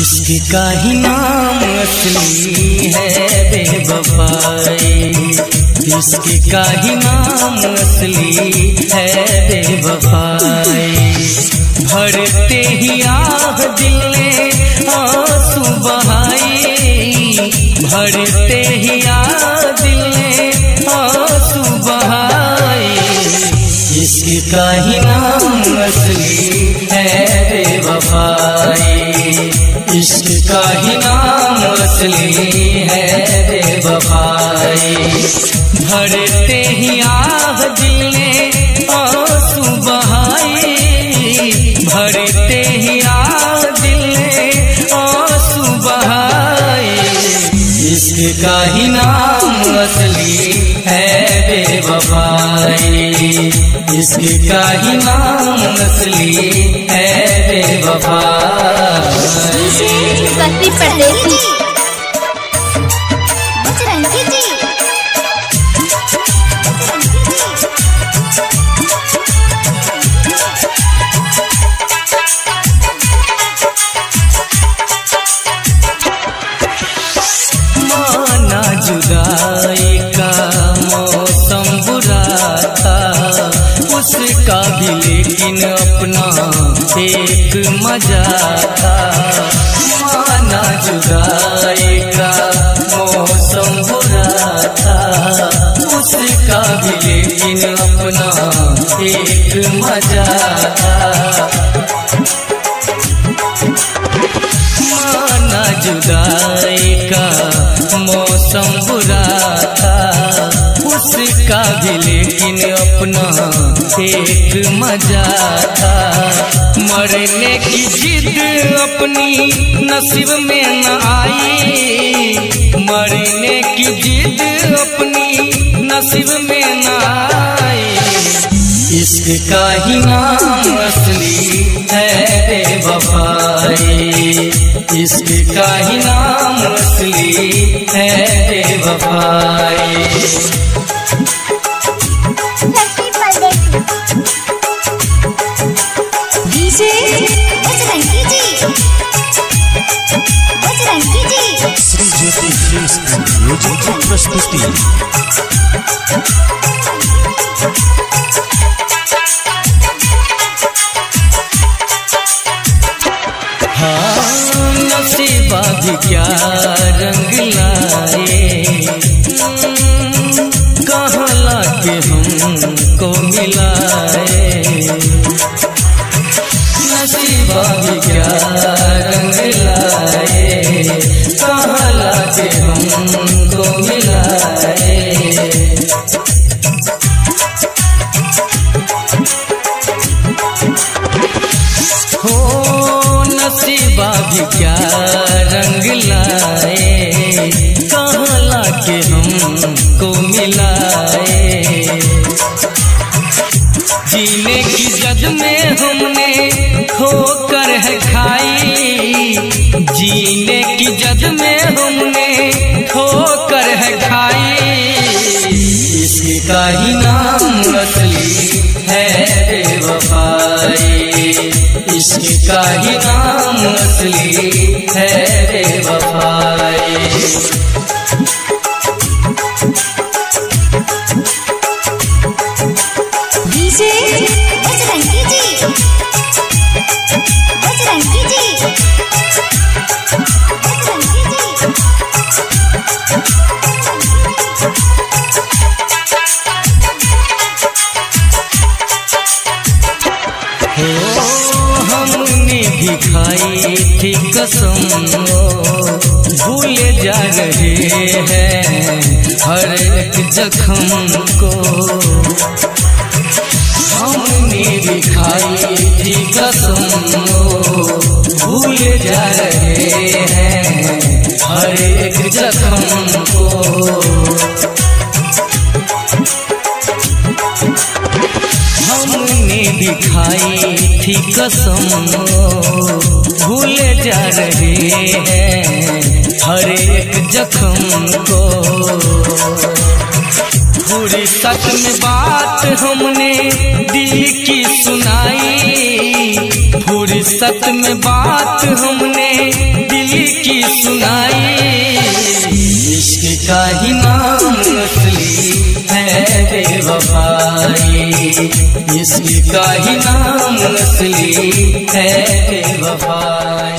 इश्क का ही नाम असली है बेवफाई, इश्क का ही नाम असली है बेवफाई। भरते ही आह दिल ने आंसू बहाए, भरते ही आह दिल ने आंसू बहाए। इश्क का ही नाम असली है बेवफाई, इश्क का ही नाम असली है बेवफाई। भरते ही आह दिल ने आंसू बहाए, भरते ही आह दिल ने आंसू बहाए। इश्क का ही नाम असली है बेवफाई, इश्क का ही नाम असली है बेवफाई। बस्ती पटेल जी, बजरंगी जी, माना जुदाई का मौसम बुरा था उसका भी, लेकिन अपना एक मजा था। माना जुदाई का मौसम बुरा था उसका भी, लेकिन अपना एक मजा था। माना जुदाई का मौसम बुरा था उसका भी, लेकिन अपना एक मजा था। मरने की जिद अपनी नसीब में न आई, मरने की जिद अपनी नसीब में न आई। इश्क का ही नाम असली है बेवफाई, इश्क का ही नाम असली है बेवफाई। डीजे बजरंगी जी, बजरंगी जी, Shri Jyoti films and music की प्रस्तुति। हाँ नसीबा भी क्या रंग लाए, कहाँ लाके हमको मिलाए। नसीबा भी क्या रंग लाए, कहाँ लाके हमको मिलाए। हो नसीबा भी क्या रंग लाए, कहाँ लाके हमको मिलाए। जीने की जद में हमने खोकर है खाई, जीने की जद में हमने खोकर है खाई। इश्क का ही नाम असली है बेवफाई, इश्क का ही नाम असली है बेवफाई। डीजे बजरंगी जी, बजरंगी जी, बजरंगी जी। हमने भी खाई थी कसम, भूले जा रहे हैं हर एक जख्म को। हमने भी खाई थी कसम, भूले जा रहे हैं हर एक जख्म को। हमने भी खाई थी कसम, भूले जा रहे हैं हर एक जख्म को। फुर्सत में बात हमने दिल की सुनाई, फुर्सत में बात हमने दिल की सुनाई। इश्क का ही नाम असली है बेवफाई, इश्क का ही नाम असली है बेवफाई।